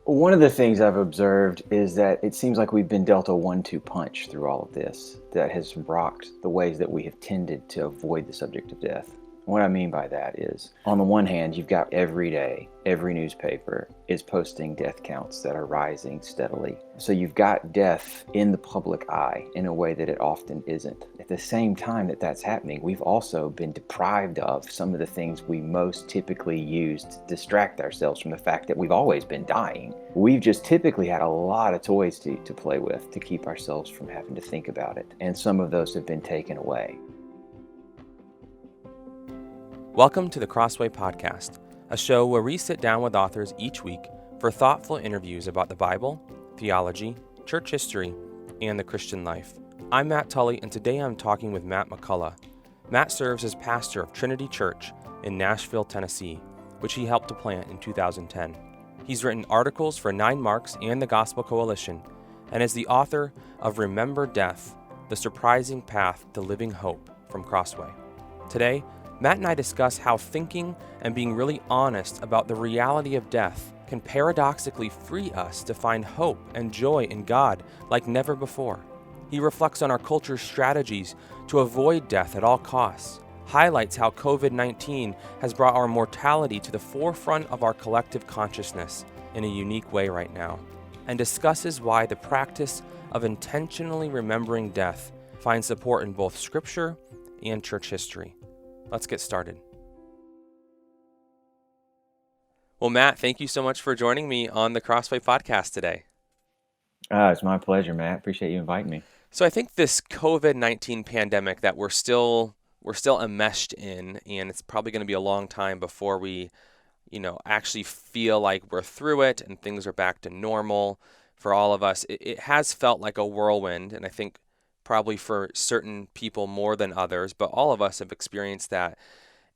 One of the things I've observed is that it seems like we've been dealt a 1-2 punch through all of this that has rocked the ways that we have tended to avoid the subject of death. What I mean by that is, on the one hand, you've got every day, every newspaper is posting death counts that are rising steadily. So you've got death in the public eye in a way that it often isn't. At the same time that that's happening, we've also been deprived of some of the things we most typically use to distract ourselves from the fact that we've always been dying. We've just typically had a lot of toys to play with to keep ourselves from having to think about it. And some of those have been taken away. Welcome to the Crossway Podcast, a show where we sit down with authors each week for thoughtful interviews about the Bible, theology, church history, and the Christian life. I'm Matt Tully, and today I'm talking with Matt McCullough. Matt serves as pastor of Trinity Church in Nashville, Tennessee, which he helped to plant in 2010. He's written articles for 9 Marks and the Gospel Coalition, and is the author of Remember Death, The Surprising Path to Living Hope from Crossway. Today, Matt and I discuss how thinking and being really honest about the reality of death can paradoxically free us to find hope and joy in God like never before. He reflects on our culture's strategies to avoid death at all costs, highlights how COVID-19 has brought our mortality to the forefront of our collective consciousness in a unique way right now, and discusses why the practice of intentionally remembering death finds support in both Scripture and church history. Let's get started. Well, Matt, thank you so much for joining me on the Crossway Podcast today. It's my pleasure, Matt. Appreciate you inviting me. So I think this COVID-19 pandemic that we're still enmeshed in, and it's probably going to be a long time before we, actually feel like we're through it and things are back to normal for all of us. It has felt like a whirlwind, and I think probably for certain people more than others, but all of us have experienced that.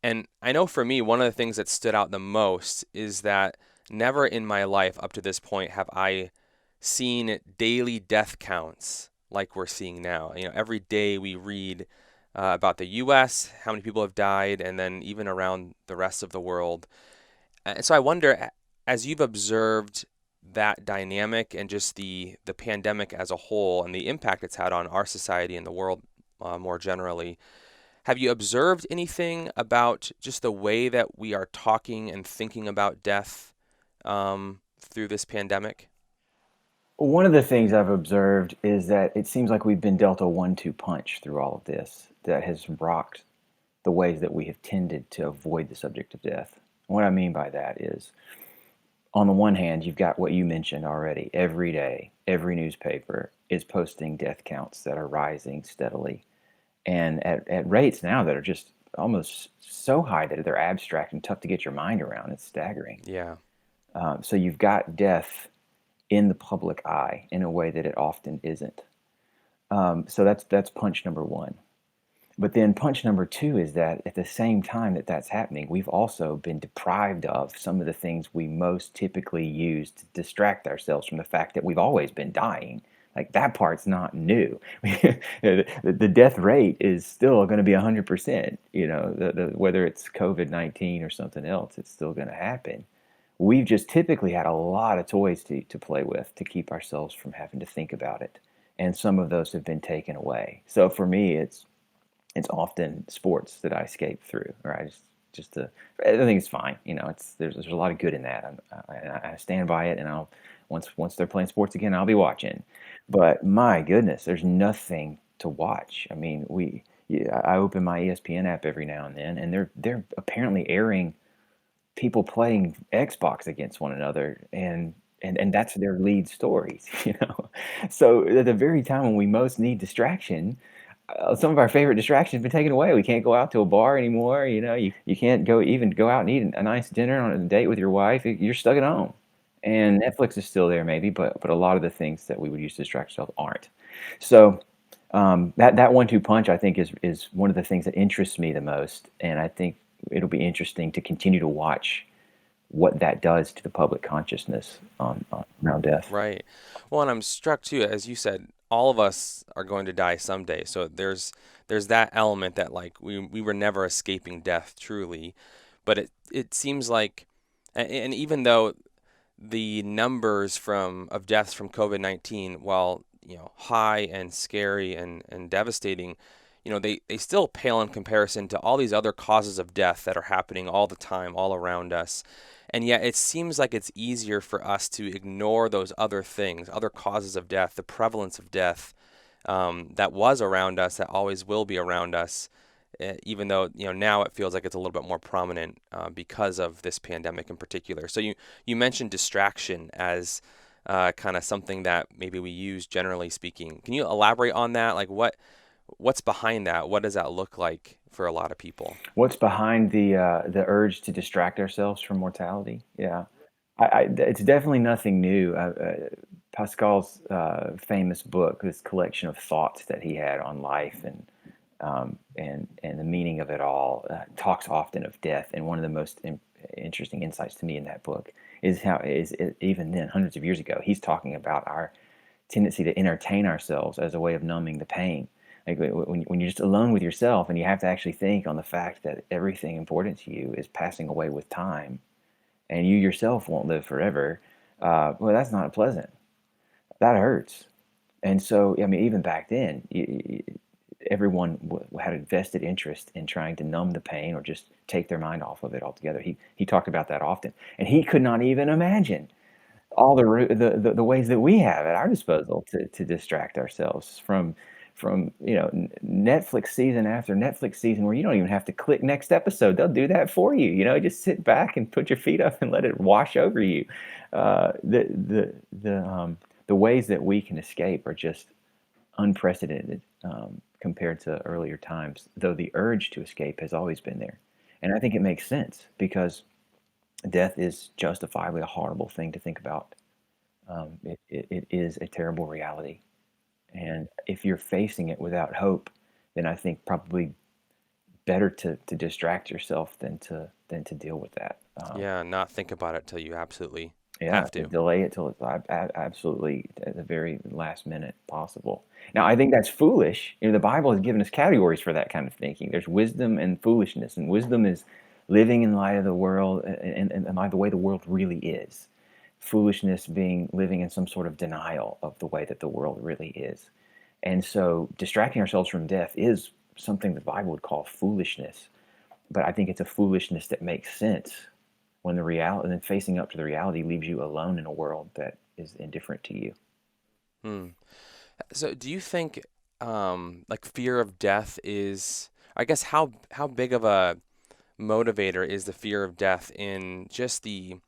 And I know for me, one of the things that stood out the most is that never in my life up to this point have I seen daily death counts like we're seeing now. Every day we read about the U.S., how many people have died, and then even around the rest of the world. And so I wonder, as you've observed that dynamic and just the pandemic as a whole and the impact it's had on our society and the world more generally, have you observed anything about just the way that we are talking and thinking about death through this pandemic? One of the things I've observed is that it seems like we've been dealt a 1-2 punch through all of this that has rocked the ways that we have tended to avoid the subject of death. What I mean by that is, on the one hand, you've got what you mentioned already. Every day, every newspaper is posting death counts that are rising steadily, and at rates now that are just almost so high that they're abstract and tough to get your mind around. It's staggering. Yeah. So you've got death in the public eye in a way that it often isn't. So that's punch number one. But then punch number two is that at the same time that that's happening, we've also been deprived of some of the things we most typically use to distract ourselves from the fact that we've always been dying. Like, that part's not new. The death rate is still going to be 100%. Whether it's COVID-19 or something else, it's still going to happen. We've just typically had a lot of toys to play with to keep ourselves from having to think about it. And some of those have been taken away. So for me, it's often sports that I escape through, or I think it's fine. There's a lot of good in that. I stand by it, and once they're playing sports again, I'll be watching. But my goodness, there's nothing to watch. I mean, I open my ESPN app every now and then, and they're apparently airing people playing Xbox against one another, and that's their lead stories. So at the very time when we most need distraction, some of our favorite distractions have been taken away. We can't go out to a bar anymore. You can't go out and eat a nice dinner on a date with your wife. You're stuck at home. And Netflix is still there maybe, but a lot of the things that we would use to distract ourselves aren't. So that 1-2 punch, I think, is one of the things that interests me the most. And I think it'll be interesting to continue to watch what that does to the public consciousness around death. Right. Well, and I'm struck too, as you said, all of us are going to die someday. So there's that element that, like, we were never escaping death truly, but it seems like, and even though the numbers of deaths from COVID-19, while high and scary and devastating, they still pale in comparison to all these other causes of death that are happening all the time, all around us. And yet it seems like it's easier for us to ignore those other things, other causes of death, the prevalence of death that was around us, that always will be around us, even though now it feels like it's a little bit more prominent because of this pandemic in particular. So you mentioned distraction as kind of something that maybe we use generally speaking. Can you elaborate on that? Like what's behind that? What does that look like for a lot of people? What's behind the urge to distract ourselves from mortality? Yeah, it's definitely nothing new. Pascal's famous book, this collection of thoughts that he had on life and the meaning of it all, talks often of death. And one of the most interesting insights to me in that book is how even then, hundreds of years ago, he's talking about our tendency to entertain ourselves as a way of numbing the pain. Like when you're just alone with yourself and you have to actually think on the fact that everything important to you is passing away with time, and you yourself won't live forever. Well, that's not pleasant. That hurts. And so, I mean, even back then, everyone had a vested interest in trying to numb the pain or just take their mind off of it altogether. He talked about that often, and he could not even imagine all the ways that we have at our disposal to distract ourselves from Netflix season after Netflix season, where you don't even have to click next episode. They'll do that for you. Just sit back and put your feet up and let it wash over you. The ways that we can escape are just unprecedented compared to earlier times, though the urge to escape has always been there. And I think it makes sense because death is justifiably a horrible thing to think about. It is a terrible reality. And if you're facing it without hope, then I think probably better to distract yourself than to deal with that. Yeah, not think about it till you absolutely Yeah, have to. delay it till it's absolutely at the very last minute possible. Now, I think that's foolish. The Bible has given us categories for that kind of thinking. There's wisdom and foolishness, and wisdom is living in light of the world and by the way the world really is. Foolishness being living in some sort of denial of the way that the world really is. And so distracting ourselves from death is something the Bible would call foolishness. But I think it's a foolishness that makes sense when the reality, and then facing up to the reality leaves you alone in a world that is indifferent to you. So do you think like fear of death is, I guess, how big of a motivator is the fear of death in just the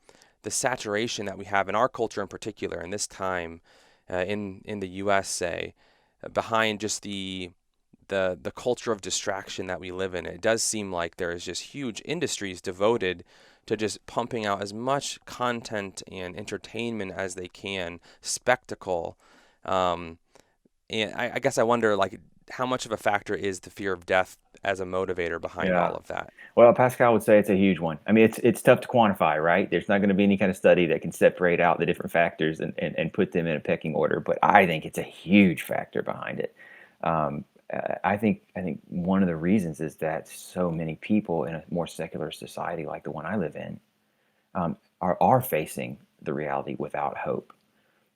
saturation that we have in our culture in particular in this time in the US, say, behind just the culture of distraction that we live in? It does seem like there is just huge industries devoted to just pumping out as much content and entertainment as they can, spectacle. And I guess I wonder, like, how much of a factor is the fear of death as a motivator behind all of that? Well, Pascal would say it's a huge one. I mean, it's tough to quantify, right? There's not going to be any kind of study that can separate out the different factors and put them in a pecking order. But I think it's a huge factor behind it. I think one of the reasons is that so many people in a more secular society like the one I live in are facing the reality without hope.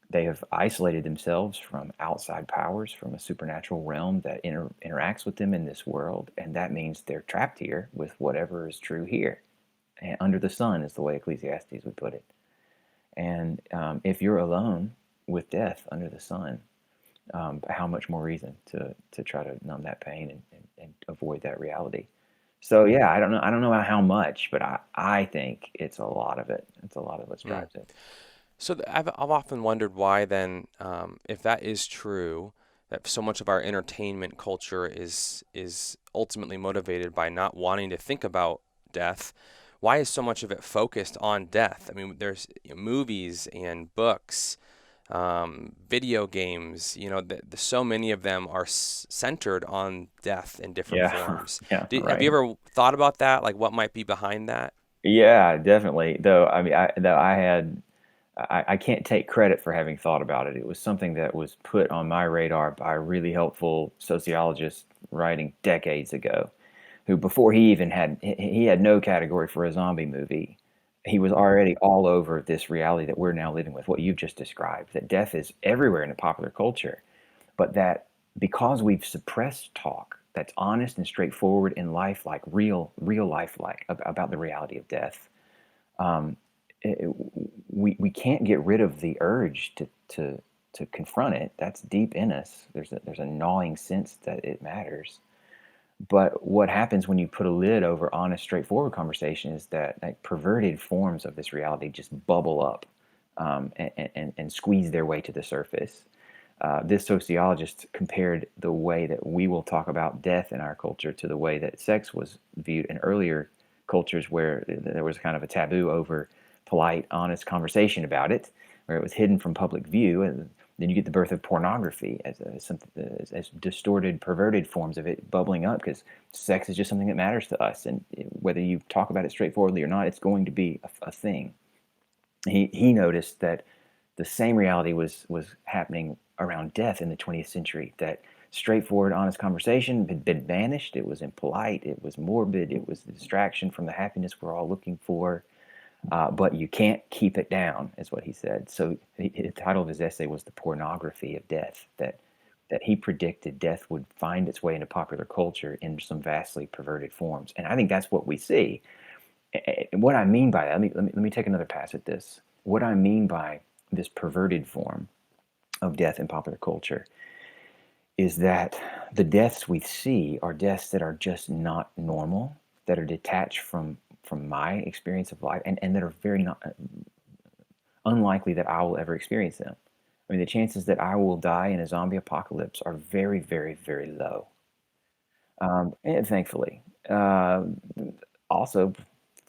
They have isolated themselves from outside powers, from a supernatural realm that interacts with them in this world, and that means they're trapped here with whatever is true here. And under the sun is the way Ecclesiastes would put it. And if you're alone with death under the sun, how much more reason to try to numb that pain and avoid that reality? So yeah, I don't know how much, but I think it's a lot of it. It's a lot of what drives it. So I've often wondered why then, if that is true, that so much of our entertainment culture is ultimately motivated by not wanting to think about death. Why is so much of it focused on death? I mean, there's movies and books, video games. So many of them are centered on death in different forms. Yeah, right. Have you ever thought about that? Like, what might be behind that? Yeah, definitely. Though I mean, I can't take credit for having thought about it. It was something that was put on my radar by a really helpful sociologist writing decades ago, who before he even had no category for a zombie movie, He was already all over this reality that we're now living with, what you've just described, that death is everywhere in the popular culture, but that because we've suppressed talk that's honest and straightforward in life, like real life, like about the reality of death, um, it, we can't get rid of the urge to confront it. That's deep in us. There's a gnawing sense that it matters. But what happens when you put a lid over honest, straightforward conversation is that like, perverted forms of this reality just bubble up and squeeze their way to the surface. This sociologist compared the way that we will talk about death in our culture to the way that sex was viewed in earlier cultures where there was kind of a taboo over polite, honest conversation about it, where it was hidden from public view. And then you get the birth of pornography as distorted, perverted forms of it bubbling up because sex is just something that matters to us. And whether you talk about it straightforwardly or not, it's going to be a thing. He noticed that the same reality was happening around death in the 20th century, that straightforward, honest conversation had been banished. It was impolite. It was morbid. It was the distraction from the happiness we're all looking for. But you can't keep it down, is what he said. So the title of his essay was "The Pornography of Death." That he predicted death would find its way into popular culture in some vastly perverted forms, and I think that's what we see. And what I mean by that, let me take another pass at this. What I mean by this perverted form of death in popular culture is that the deaths we see are deaths that are just not normal, that are detached from my experience of life, and that are very not unlikely that I will ever experience them. I mean, the chances that I will die in a zombie apocalypse are very, very, very low. And thankfully, also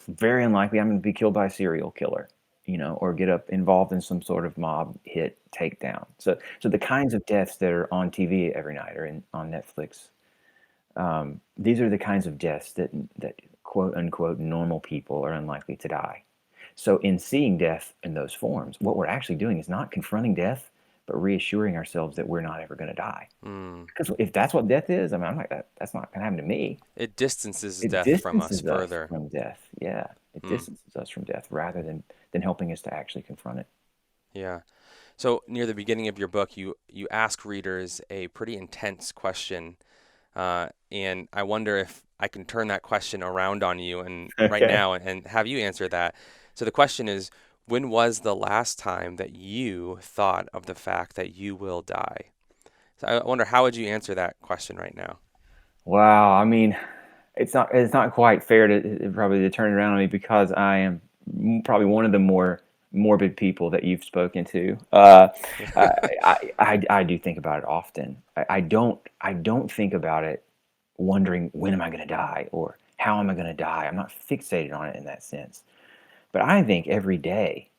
very unlikely I'm going to be killed by a serial killer, or get up involved in some sort of mob hit takedown. So the kinds of deaths that are on TV every night or on Netflix, these are the kinds of deaths that quote unquote normal people are unlikely to die. So in seeing death in those forms, what we're actually doing is not confronting death, but reassuring ourselves that we're not ever going to die. Mm. Because if that's what death is, I mean, I'm like, that's not going to happen to me. It distances It death from us distances us further. from death. Yeah, it Mm. distances us from death rather than helping us to actually confront it. Yeah. So near the beginning of your book, you ask readers a pretty intense question, and I wonder if I can turn that question around on you and right Okay. now and have you answer that. So the question is, when was the last time that you thought of the fact that you will die? So I wonder how would you answer that question right now? Wow. I mean, it's not quite fair to probably to turn it around on me because I am probably one of the more morbid people that you've spoken to. I do think about it often. I don't think about it wondering when am I going to die or how am I going to die. I'm not fixated on it in that sense. But I think every day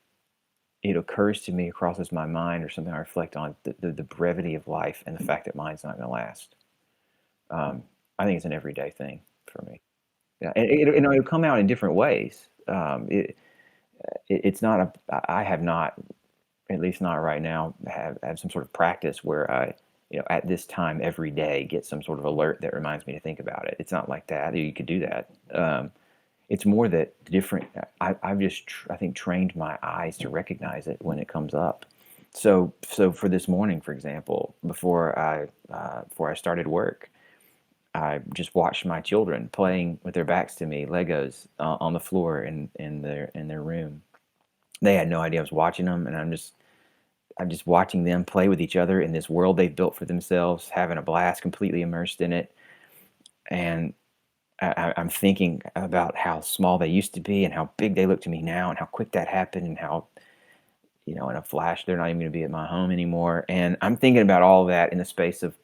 it occurs to me, crosses my mind, or something I reflect on the brevity of life and the fact that mine's not going to last. I think it's an everyday thing for me. Yeah, and it'll come out in different ways. It's not I have not, at least not right now, have some sort of practice where I, at this time every day get some sort of alert that reminds me to think about it. It's not like that. You could do that. It's more that different. I've just I think trained my eyes to recognize it when it comes up. So for this morning, for example, before I started work, I just watched my children playing with their backs to me, Legos on the floor in their room. They had no idea I was watching them, and I'm just watching them play with each other in this world they've built for themselves, having a blast, completely immersed in it. And I'm thinking about how small they used to be and how big they look to me now, and how quick that happened, and how in a flash they're not even going to be at my home anymore. And I'm thinking about all of that in the space of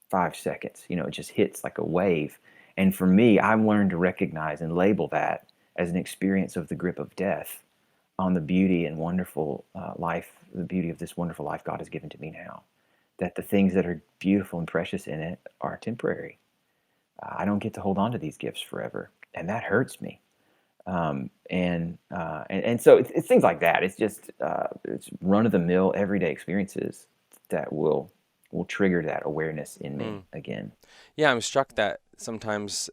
5 seconds. It just hits like a wave. And for me, I've learned to recognize and label that as an experience of the grip of death on the beauty and wonderful life, the beauty of this wonderful life God has given to me now. That the things that are beautiful and precious in it are temporary. I don't get to hold on to these gifts forever, and that hurts me. And so it's things like that. It's just it's run of the mill everyday experiences that will trigger that awareness in me Mm. again. Yeah, I'm struck that sometimes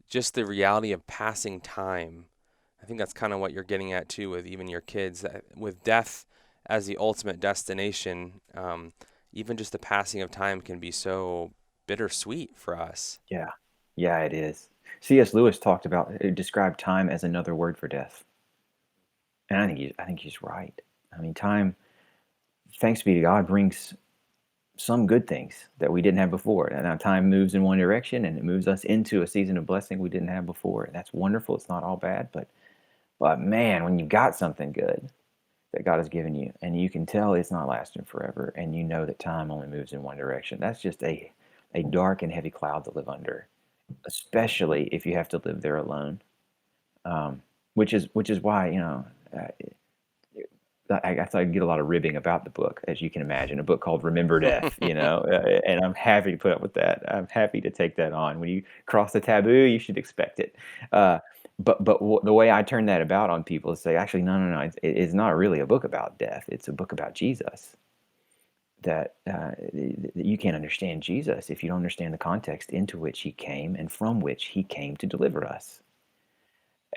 just the reality of passing time I think that's kind of what you're getting at too with even your kids, with death as the ultimate destination. Even just the passing of time can be so bittersweet for us. Yeah, yeah, it is. C.S. Lewis described time as another word for death, and I think he's right. I mean, time, thanks be to God, brings some good things that we didn't have before. And now time moves in one direction, and it moves us into a season of blessing we didn't have before. And that's wonderful. It's not all bad, but man, when you've got something good that God has given you, and you can tell it's not lasting forever, and you know that time only moves in one direction, that's just a dark and heavy cloud to live under, especially if you have to live there alone. Which is why, I thought I'd get a lot of ribbing about the book, as you can imagine, a book called Remember Death, and I'm happy to put up with that. I'm happy to take that on. When you cross the taboo, you should expect it. The way I turn that about on people is say, actually, no, it's not really a book about death. It's a book about Jesus. That you can't understand Jesus if you don't understand the context into which he came and from which he came to deliver us.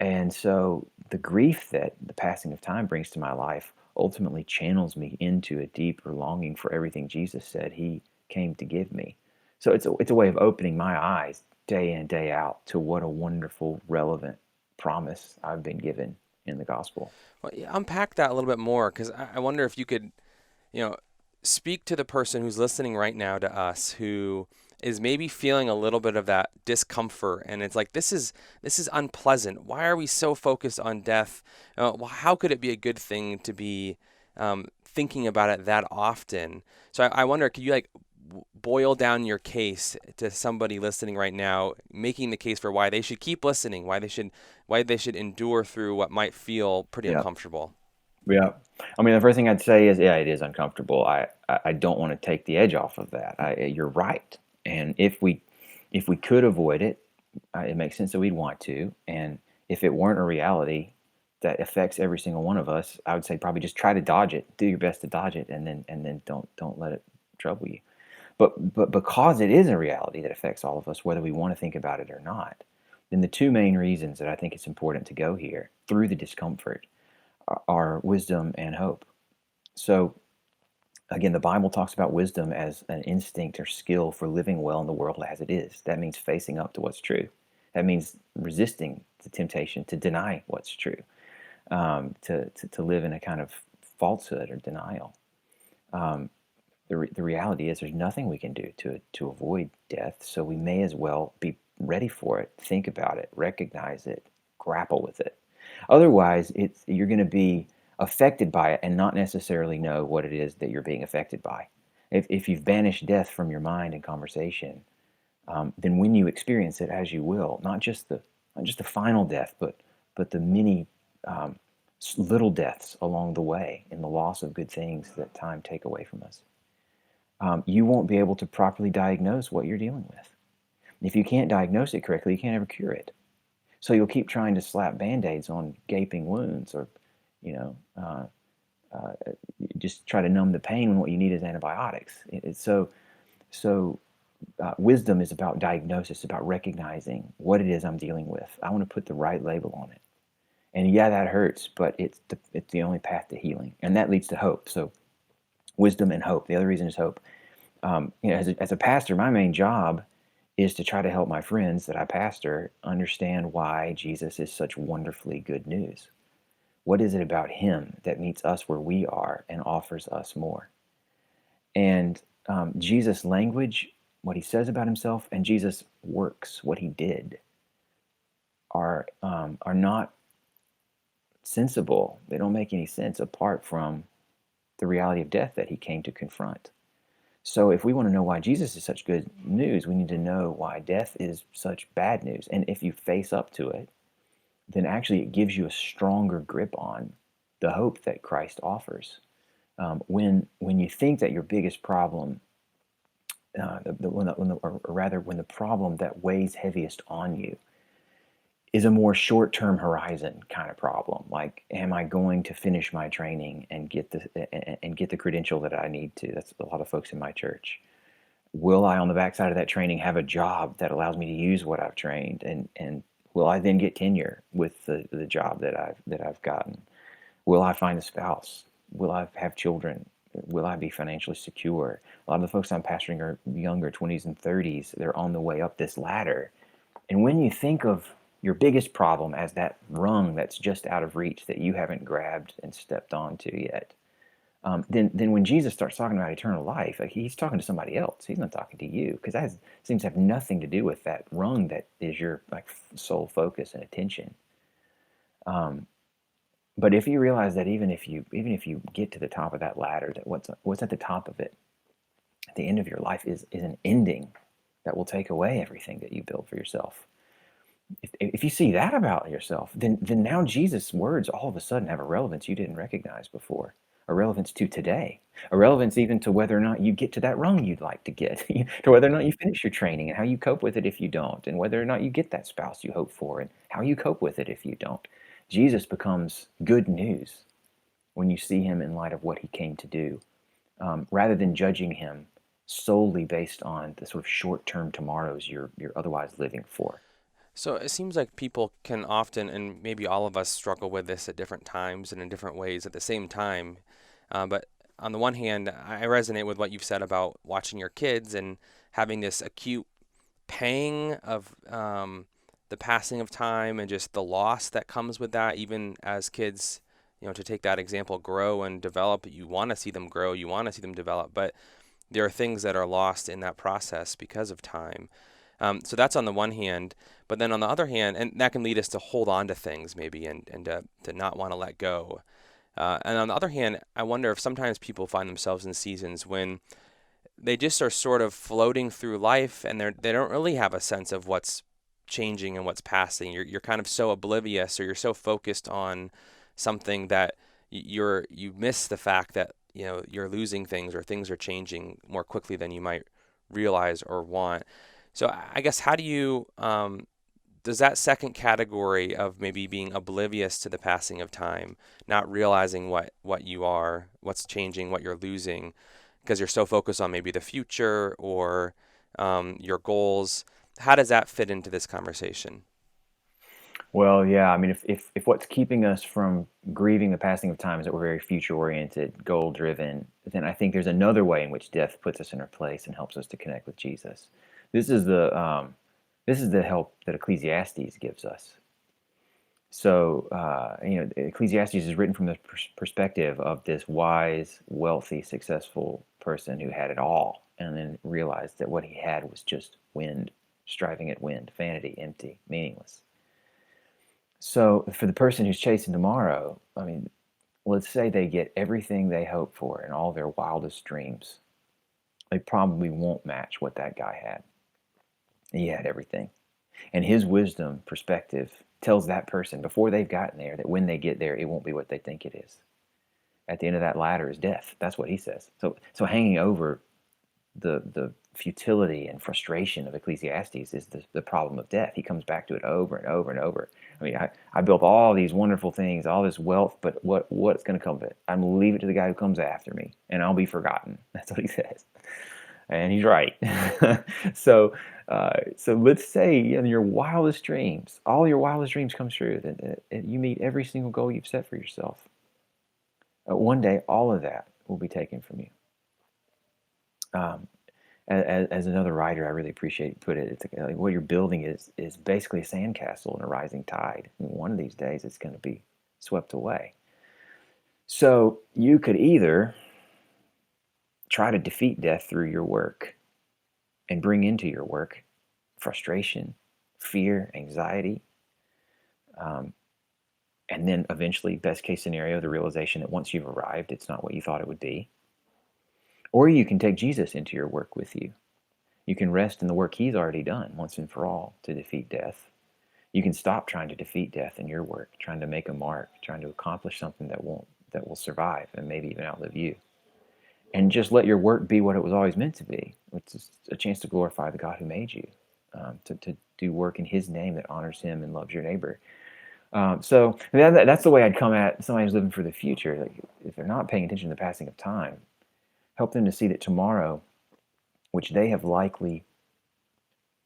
And so the grief that the passing of time brings to my life ultimately channels me into a deeper longing for everything Jesus said he came to give me. So it's a way of opening my eyes day in, day out to what a wonderful, relevant promise I've been given in the gospel. Well, yeah, unpack that a little bit more, because I wonder if you could, speak to the person who's listening right now to us, who is maybe feeling a little bit of that discomfort, and it's like, this is unpleasant. Why are we so focused on death? How could it be a good thing to be thinking about it that often? So I wonder, could you boil down your case to somebody listening right now, making the case for why they should keep listening, why they should endure through what might feel pretty Yeah. uncomfortable? Yeah. I mean, the first thing I'd say is, yeah, it is uncomfortable. I don't want to take the edge off of that. You're right. And if we could avoid it, it makes sense that we'd want to. And if it weren't a reality that affects every single one of us, I would say probably just try to dodge it. Do your best to dodge it, and then don't let it trouble you. But because it is a reality that affects all of us, whether we want to think about it or not, then the two main reasons that I think it's important to go here through the discomfort are wisdom and hope. So again, the Bible talks about wisdom as an instinct or skill for living well in the world as it is. That means facing up to what's true. That means resisting the temptation to deny what's true, to live in a kind of falsehood or denial. The reality is there's nothing we can do to avoid death, so we may as well be ready for it, think about it, recognize it, grapple with it. Otherwise, you're going to be affected by it and not necessarily know what it is that you're being affected by. If you've banished death from your mind and conversation, then when you experience it, as you will, not just the final death, but the many little deaths along the way in the loss of good things that time take away from us, you won't be able to properly diagnose what you're dealing with. If you can't diagnose it correctly, you can't ever cure it. So you'll keep trying to slap Band-Aids on gaping wounds, or just try to numb the pain when what you need is antibiotics. Wisdom is about diagnosis, about recognizing what it is I'm dealing with. I want to put the right label on it. And yeah, that hurts, but it's the only path to healing. And that leads to hope. So wisdom and hope. The other reason is hope. As a pastor, my main job is to try to help my friends that I pastor understand why Jesus is such wonderfully good news. What is it about him that meets us where we are and offers us more? And Jesus' language, what he says about himself, and Jesus' works, what he did, are not sensible. They don't make any sense apart from the reality of death that he came to confront. So if we want to know why Jesus is such good news, we need to know why death is such bad news. And if you face up to it, then actually it gives you a stronger grip on the hope that Christ offers. When you think that your biggest problem, when the problem that weighs heaviest on you is a more short-term horizon kind of problem, like, am I going to finish my training and get the credential that I need to? That's a lot of folks in my church. Will I, on the backside of that training, have a job that allows me to use what I've trained? And Will I then get tenure with the job that I've gotten? Will I find a spouse? Will I have children? Will I be financially secure? A lot of the folks I'm pastoring are younger, 20s and 30s. They're on the way up this ladder. And when you think of your biggest problem as that rung that's just out of reach that you haven't grabbed and stepped onto yet, then when Jesus starts talking about eternal life, like he's talking to somebody else. He's not talking to you, because that seems to have nothing to do with that rung that is your like sole focus and attention. But if you realize that even if you get to the top of that ladder, that what's at the top of it, at the end of your life is an ending that will take away everything that you build for yourself. If you see that about yourself, then now Jesus' words all of a sudden have a relevance you didn't recognize before, a relevance to today, a relevance even to whether or not you get to that rung you'd like to get, to whether or not you finish your training and how you cope with it if you don't, and whether or not you get that spouse you hope for and how you cope with it if you don't. Jesus becomes good news when you see him in light of what he came to do, rather than judging him solely based on the sort of short-term tomorrows you're otherwise living for. So it seems like people can often, and maybe all of us struggle with this at different times and in different ways at the same time. But on the one hand, I resonate with what you've said about watching your kids and having this acute pang of the passing of time and just the loss that comes with that, even as kids, to take that example, grow and develop. You want to see them grow, you want to see them develop, but there are things that are lost in that process because of time. So that's on the one hand, but then on the other hand, and that can lead us to hold on to things maybe and to not want to let go. And on the other hand, I wonder if sometimes people find themselves in seasons when they just are sort of floating through life and they don't really have a sense of what's changing and what's passing. You're kind of so oblivious, or you're so focused on something that you miss the fact that you're losing things, or things are changing more quickly than you might realize or want. So I guess, how do you does that second category of maybe being oblivious to the passing of time, not realizing what you are, what's changing, what you're losing, because you're so focused on maybe the future or your goals, how does that fit into this conversation? Well, yeah, I mean, if what's keeping us from grieving the passing of time is that we're very future-oriented, goal-driven, then I think there's another way in which death puts us in our place and helps us to connect with Jesus. This is the help that Ecclesiastes gives us. So, Ecclesiastes is written from the perspective of this wise, wealthy, successful person who had it all, and then realized that what he had was just wind, striving at wind, vanity, empty, meaningless. So for the person who's chasing tomorrow, I mean, let's say they get everything they hope for and all their wildest dreams. They probably won't match what that guy had. He had everything. And his wisdom perspective tells that person before they've gotten there that when they get there, it won't be what they think it is. At the end of that ladder is death. That's what he says. So hanging over the futility and frustration of Ecclesiastes is the problem of death. He comes back to it over and over and over. I mean, I built all these wonderful things, all this wealth, but what's going to come of it? I'm going to leave it to the guy who comes after me, and I'll be forgotten. That's what he says. And he's right. So let's say in your wildest dreams, all your wildest dreams come true, that you meet every single goal you've set for yourself. One day, all of that will be taken from you. As another writer I really appreciate put it, it's like what you're building is basically a sandcastle in a rising tide. And one of these days, it's going to be swept away. So you could either try to defeat death through your work and bring into your work frustration, fear, anxiety, and then eventually, best case scenario, the realization that once you've arrived, it's not what you thought it would be. Or you can take Jesus into your work with you. You can rest in the work he's already done once and for all to defeat death. You can stop trying to defeat death in your work, trying to make a mark, trying to accomplish something that will survive and maybe even outlive you. And just let your work be what it was always meant to be, which is a chance to glorify the God who made you, to do work in his name that honors him and loves your neighbor. So that's the way I'd come at somebody who's living for the future. Like, if they're not paying attention to the passing of time, help them to see that tomorrow, which they have likely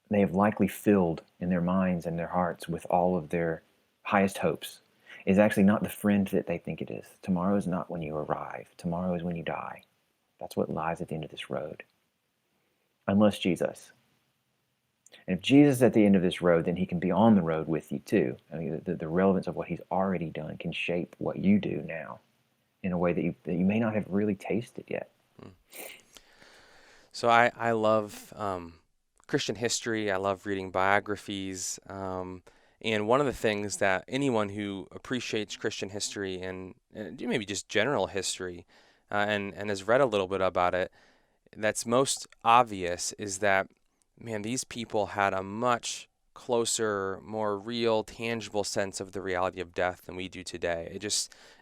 they have likely filled in their minds and their hearts with all of their highest hopes is actually not the friend that they think it is. Tomorrow is not when you arrive. Tomorrow is when you die. That's what lies at the end of this road. Unless Jesus. And if Jesus is at the end of this road, then he can be on the road with you too. I mean, the relevance of what he's already done can shape what you do now in a way that you may not have really tasted yet. So I love Christian history. I love reading biographies. And one of the things that anyone who appreciates Christian history and maybe just general history and has read a little bit about it, that's most obvious is that, man, these people had a much closer, more real, tangible sense of the reality of death than we do today.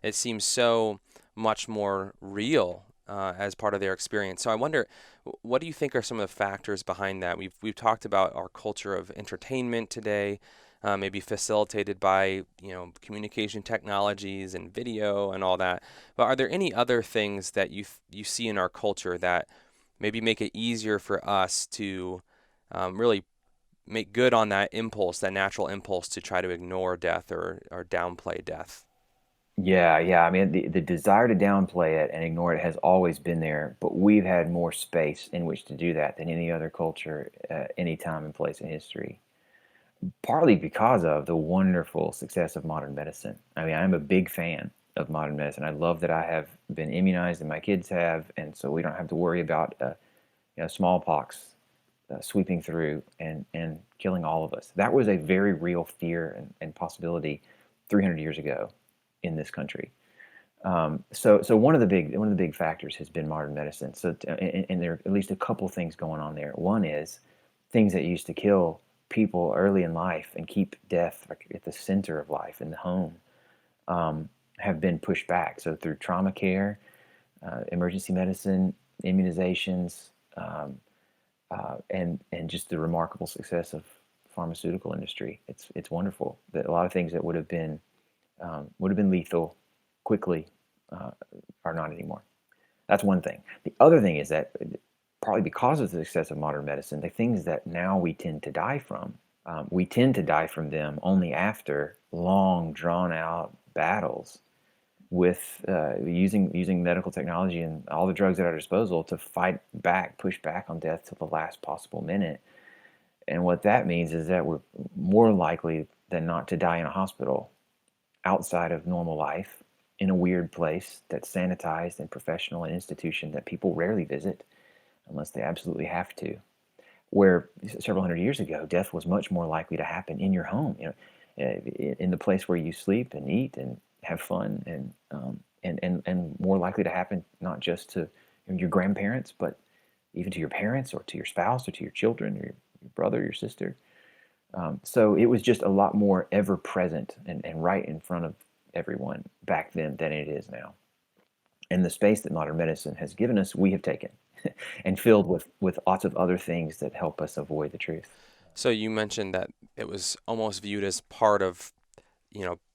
It seems so much more real as part of their experience. So I wonder, what do you think are some of the factors behind that? We've talked about our culture of entertainment today, maybe facilitated by communication technologies and video and all that. But are there any other things that you see in our culture that maybe make it easier for us to really make good on that impulse, that natural impulse to try to ignore death or downplay death? Yeah. I mean, the desire to downplay it and ignore it has always been there, but we've had more space in which to do that than any other culture, any time and place in history. Partly because of the wonderful success of modern medicine. I mean, I'm a big fan of modern medicine. I love that I have been immunized and my kids have, and so we don't have to worry about smallpox sweeping through and killing all of us. That was a very real fear and possibility 300 years ago in this country. So one of the big factors has been modern medicine. So and there are at least a couple things going on there. One is things that used to kill people early in life and keep death at the center of life in the home have been pushed back. So through trauma care, emergency medicine, immunizations, and just the remarkable success of pharmaceutical industry. It's wonderful that a lot of things that would have been lethal quickly are not anymore. That's one thing. The other thing is that partly because of the success of modern medicine, the things that now we tend to die from, them only after long, drawn-out battles with using medical technology and all the drugs at our disposal to push back on death to the last possible minute. And what that means is that we're more likely than not to die in a hospital outside of normal life in a weird place that's sanitized and professional, an institution that people rarely visit unless they absolutely have to. Where several hundred years ago, death was much more likely to happen in your home, in the place where you sleep and eat and have fun, and more likely to happen not just to your grandparents, but even to your parents or to your spouse or to your children or your brother or your sister. So it was just a lot more ever present and right in front of everyone back then than it is now. And the space that modern medicine has given us, we have taken and filled with lots of other things that help us avoid the truth. So you mentioned that it was almost viewed as part of,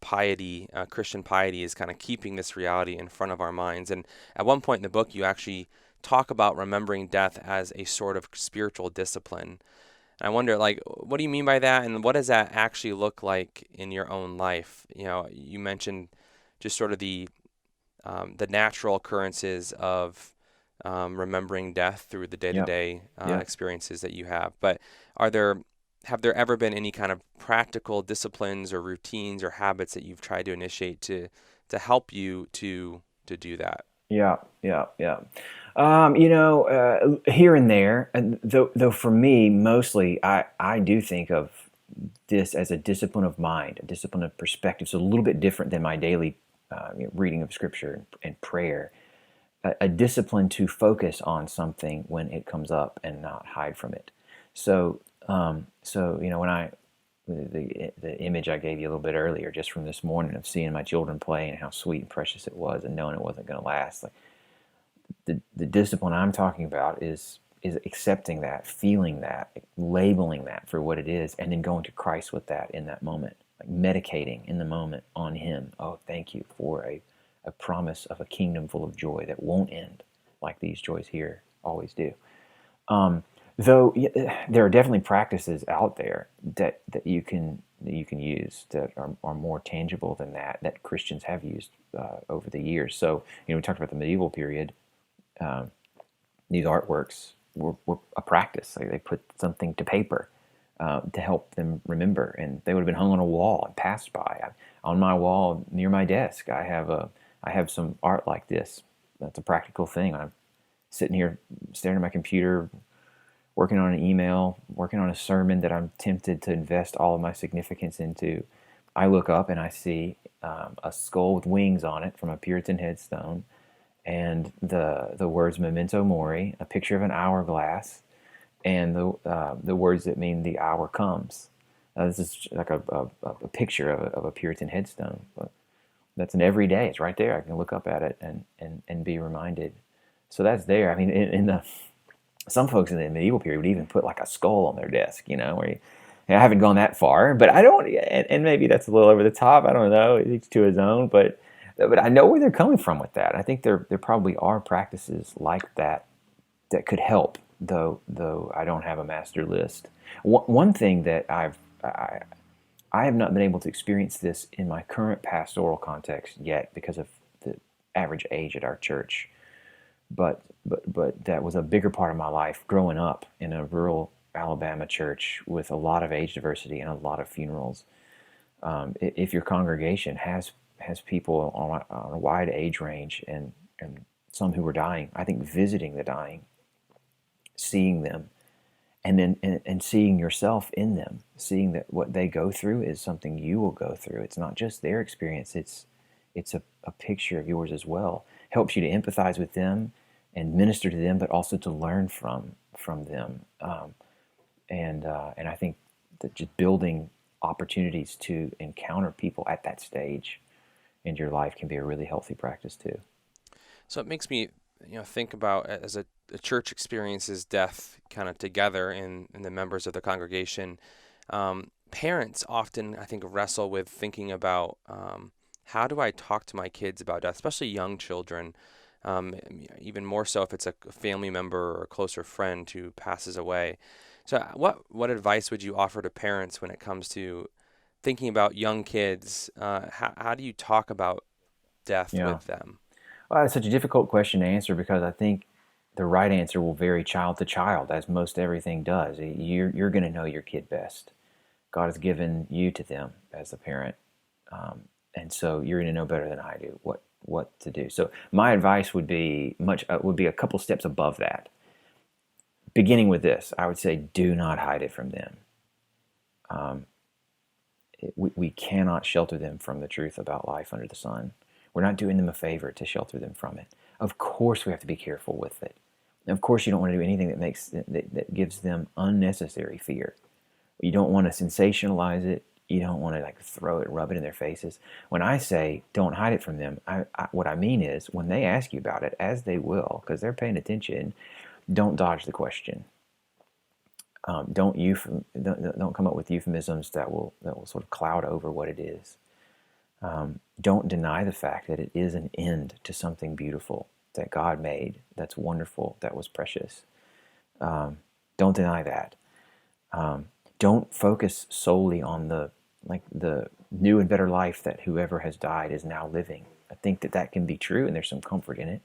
piety, Christian piety is kind of keeping this reality in front of our minds. And at one point in the book, you actually talk about remembering death as a sort of spiritual discipline. And I wonder, what do you mean by that? And what does that actually look like in your own life? You mentioned just sort of the natural occurrences of remembering death through the day-to-day experiences that you have. But have there ever been any kind of practical disciplines or routines or habits that you've tried to initiate to help you to do that? Yeah. Here and there, though for me, mostly, I do think of this as a discipline of mind, a discipline of perspective. So a little bit different than my daily reading of Scripture and prayer. A discipline to focus on something when it comes up and not hide from it. So when the image I gave you a little bit earlier, just from this morning of seeing my children play and how sweet and precious it was, and knowing it wasn't going to last, the discipline I'm talking about is accepting that, feeling that, labeling that for what it is, and then going to Christ with that in that moment, meditating in the moment on Him. Oh, thank you for a promise of a kingdom full of joy that won't end like these joys here always do. Though there are definitely practices out there that you can use that are more tangible than that Christians have used over the years. So we talked about the medieval period. Um, these artworks were a practice. Like they put something to paper to help them remember, and they would have been hung on a wall and passed by. On my wall near my desk, I have some art like this. That's a practical thing. I'm sitting here staring at my computer, working on an email, working on a sermon that I'm tempted to invest all of my significance into. I look up and I see a skull with wings on it from a Puritan headstone, and the words "Memento Mori," a picture of an hourglass, and the words that mean the hour comes. This is like a picture of a Puritan headstone. But that's an everyday. It's right there. I can look up at it and be reminded. So that's there. I mean, in the some folks in the medieval period would even put like a skull on their desk, I haven't gone that far, but I don't, and maybe that's a little over the top. I don't know. Each to his own, but I know where they're coming from with that. I think there probably are practices like that that could help, though I don't have a master list. One thing that I have not been able to experience this in my current pastoral context yet because of the average age at our church. But that was a bigger part of my life growing up in a rural Alabama church with a lot of age diversity and a lot of funerals. If your congregation has people on a wide age range and some who were dying, I think visiting the dying, seeing them, and then and seeing yourself in them, seeing that what they go through is something you will go through. It's not just their experience; it's a picture of yours as well. Helps you to empathize with them and minister to them, but also to learn from them. And I think that just building opportunities to encounter people at that stage in your life can be a really healthy practice too. So it makes me, think about as a church experiences death kind of together in the members of the congregation. Parents often, I think, wrestle with thinking about how do I talk to my kids about death, especially young children. Even more so if it's a family member or a closer friend who passes away. So what advice would you offer to parents when it comes to thinking about young kids? How do you talk about death Yeah. with them? Well, it's such a difficult question to answer because I think the right answer will vary child to child, as most everything does. You're going to know your kid best. God has given you to them as a parent, and so you're going to know better than I do what to do. So my advice would be a couple steps above that. Beginning with this, I would say, do not hide it from them. We cannot shelter them from the truth about life under the sun. We're not doing them a favor to shelter them from it. Of course, we have to be careful with it. And of course, you don't want to do anything that gives them unnecessary fear. You don't want to sensationalize it. You don't want to throw it, rub it in their faces. When I say don't hide it from them, what I mean is when they ask you about it, as they will, because they're paying attention, don't dodge the question. Don't come up with euphemisms that will sort of cloud over what it is. Don't deny the fact that it is an end to something beautiful that God made, that's wonderful, that was precious. Don't deny that. Don't focus solely on the new and better life that whoever has died is now living. I think that can be true, and there's some comfort in it,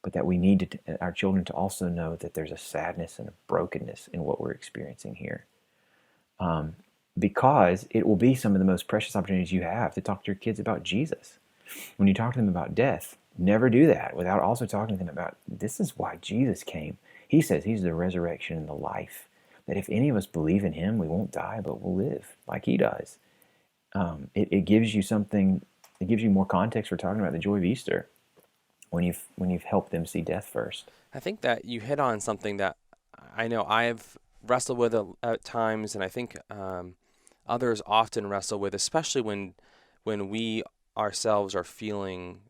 but that we need our children to also know that there's a sadness and a brokenness in what we're experiencing here. Because it will be some of the most precious opportunities you have to talk to your kids about Jesus. When you talk to them about death, never do that without also talking to them about this is why Jesus came. He says he's the resurrection and the life. That if any of us believe in him, we won't die, but we'll live like he does. It gives you something. It gives you more context for talking about the joy of Easter when you've helped them see death first. I think that you hit on something that I know I've wrestled with at times, and I think others often wrestle with, especially when we ourselves are feeling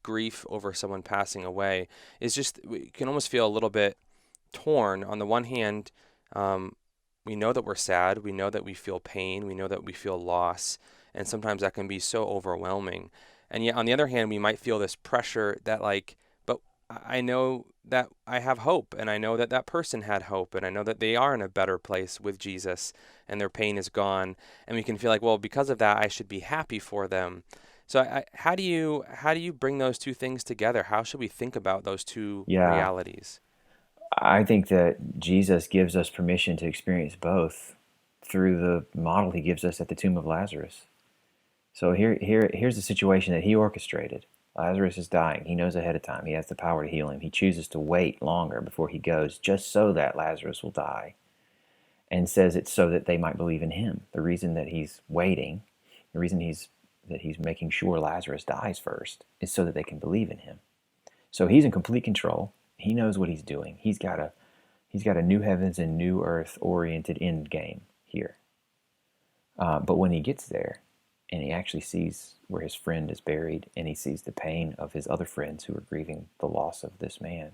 grief over someone passing away, is just we can almost feel a little bit torn. On the one hand, we know that we're sad, we know that we feel pain, we know that we feel loss, and sometimes that can be so overwhelming. And yet, on the other hand, we might feel this pressure that but I know that I have hope, and I know that that person had hope, and I know that they are in a better place with Jesus, and their pain is gone, and we can feel like, well, because of that, I should be happy for them. So, how do you bring those two things together? How should we think about those two Yeah, realities? I think that Jesus gives us permission to experience both through the model he gives us at the tomb of Lazarus. So here's the situation that he orchestrated. Lazarus is dying. He knows ahead of time. He has the power to heal him. He chooses to wait longer before he goes, just so that Lazarus will die, and says it's so that they might believe in him. The reason that he's waiting, the reason he's making sure Lazarus dies first, is so that they can believe in him. So he's in complete control. He knows what he's doing. He's got a new heavens and new earth oriented end game here. But when he gets there, and he actually sees where his friend is buried, and he sees the pain of his other friends who are grieving the loss of this man,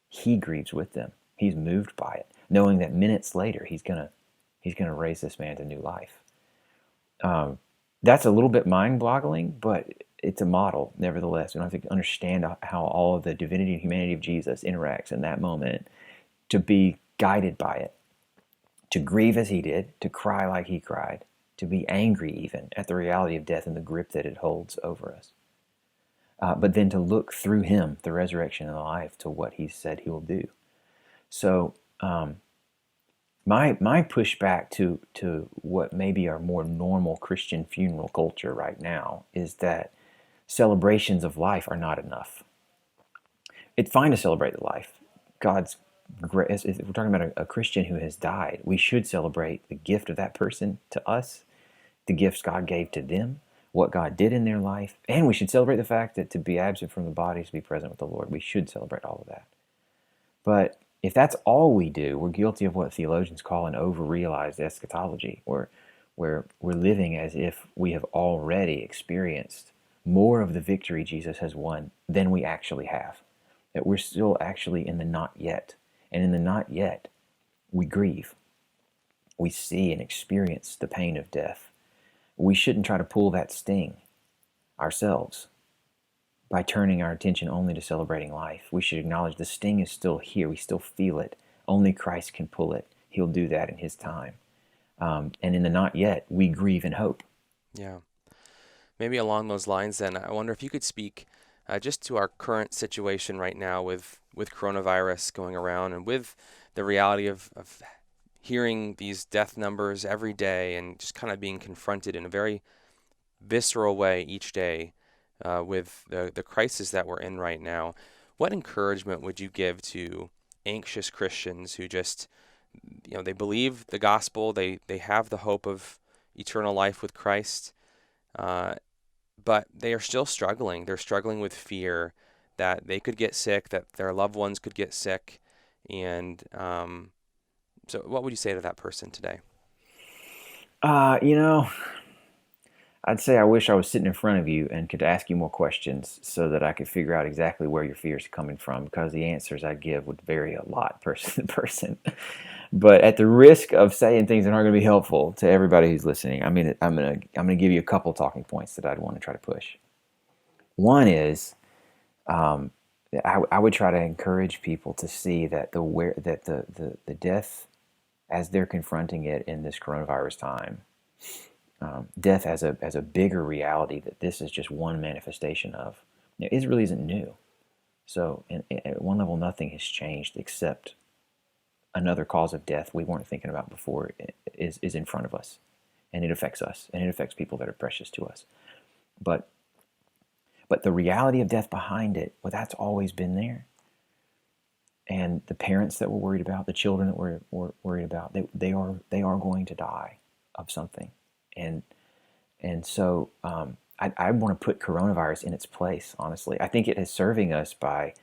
he grieves with them. He's moved by it, knowing that minutes later he's gonna raise this man to new life. That's a little bit mind-boggling, but it's a model nevertheless. We don't have to understand how all of the divinity and humanity of Jesus interacts in that moment to be guided by it, to grieve as he did, to cry like he cried, to be angry even at the reality of death and the grip that it holds over us. But then to look through him, the resurrection and the life, to what he said he will do. So my pushback to what maybe our more normal Christian funeral culture right now is that celebrations of life are not enough. It's fine to celebrate the life. God's great. If we're talking about a Christian who has died, we should celebrate the gift of that person to us, the gifts God gave to them, what God did in their life, and we should celebrate the fact that to be absent from the body is to be present with the Lord. We should celebrate all of that. But if that's all we do, we're guilty of what theologians call an over-realized eschatology, where we're living as if we have already experienced more of the victory Jesus has won than we actually have. That we're still actually in the not yet. And in the not yet, we grieve. We see and experience the pain of death. We shouldn't try to pull that sting ourselves by turning our attention only to celebrating life. We should acknowledge the sting is still here. We still feel it. Only Christ can pull it. He'll do that in his time. And in the not yet, we grieve in hope. Yeah. Maybe along those lines, then, I wonder if you could speak just to our current situation right now with coronavirus going around and with the reality of hearing these death numbers every day and just kind of being confronted in a very visceral way each day with the crisis that we're in right now. What encouragement would you give to anxious Christians who just, they believe the gospel, they have the hope of eternal life with Christ, but they are still struggling. They're struggling with fear that they could get sick, that their loved ones could get sick. And so what would you say to that person today? Uh, you know, I'd say I wish I was sitting in front of you and could ask you more questions so that I could figure out exactly where your fears are coming from, because the answers I'd give would vary a lot person to person. But at the risk of saying things that aren't going to be helpful to everybody who's listening, I'm gonna give you a couple talking points that I'd want to try to push. One is um, I would try to encourage people to see that the death as they're confronting it in this coronavirus time, death as a bigger reality that this is just one manifestation of. It really isn't new. So at one level, nothing has changed except another cause of death we weren't thinking about before is in front of us, and it affects us, and it affects people that are precious to us. But the reality of death behind it, well, that's always been there. And the parents that we're worried about, the children that we're worried about, they are going to die of something, and so I want to put coronavirus in its place. Honestly, I think it is serving us by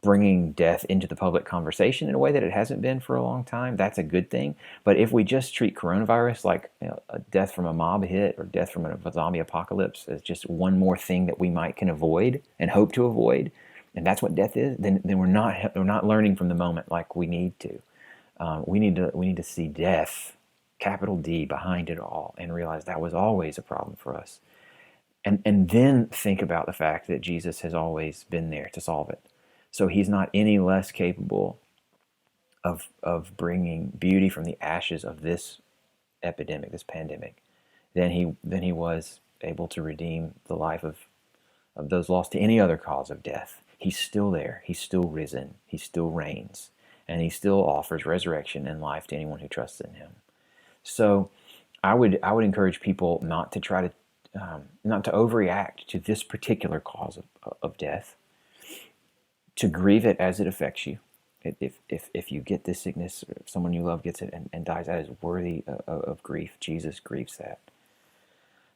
bringing death into the public conversation in a way that it hasn't been for a long time. That's a good thing. But if we just treat coronavirus like a death from a mob hit or death from a zombie apocalypse as just one more thing that we might can avoid and hope to avoid, and that's what death is, then we're not learning from the moment like we need to. We need to see death, capital D, behind it all, and realize that was always a problem for us, and then think about the fact that Jesus has always been there to solve it. So he's not any less capable of bringing beauty from the ashes of this epidemic, this pandemic, than he was able to redeem the life of those lost to any other cause of death. He's still there. He's still risen. He still reigns. And he still offers resurrection and life to anyone who trusts in him. So I would encourage people not to try to not to overreact to this particular cause of death, to grieve it as it affects you. If you get this sickness, or if someone you love gets it and dies, that is worthy of grief. Jesus grieves that.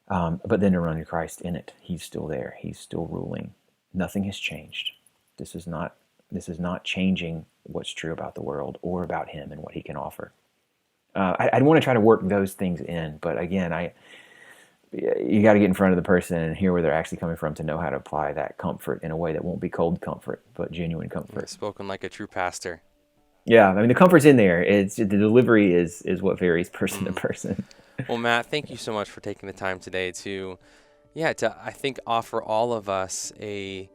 But then to run to Christ in it. He's still there. He's still ruling. Nothing has changed. This is not changing what's true about the world or about him and what he can offer. I'd want to try to work those things in, but again, you got to get in front of the person and hear where they're actually coming from to know how to apply that comfort in a way that won't be cold comfort, but genuine comfort. Spoken like a true pastor. Yeah, I mean, the comfort's in there. It's the delivery is what varies person to person. Well, Matt, thank you so much for taking the time today to I think offer all of us a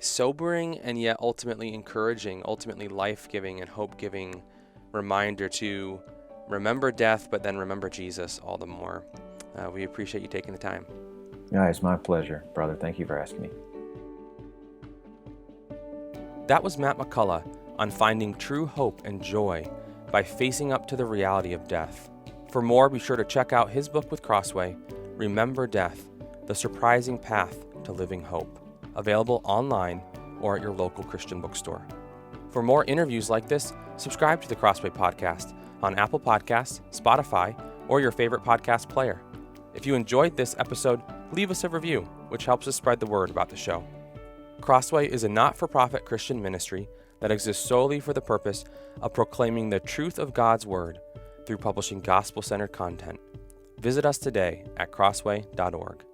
sobering and yet ultimately encouraging, ultimately life-giving and hope-giving reminder to remember death, but then remember Jesus all the more. We appreciate you taking the time. Yeah, it's my pleasure, brother. Thank you for asking me. That was Matt McCullough on finding true hope and joy by facing up to the reality of death. For more, be sure to check out his book with Crossway, Remember Death, The Surprising Path to Living Hope, available online or at your local Christian bookstore. For more interviews like this, subscribe to the Crossway Podcast on Apple Podcasts, Spotify, or your favorite podcast player. If you enjoyed this episode, leave us a review, which helps us spread the word about the show. Crossway is a not-for-profit Christian ministry that exists solely for the purpose of proclaiming the truth of God's Word through publishing gospel-centered content. Visit us today at crossway.org.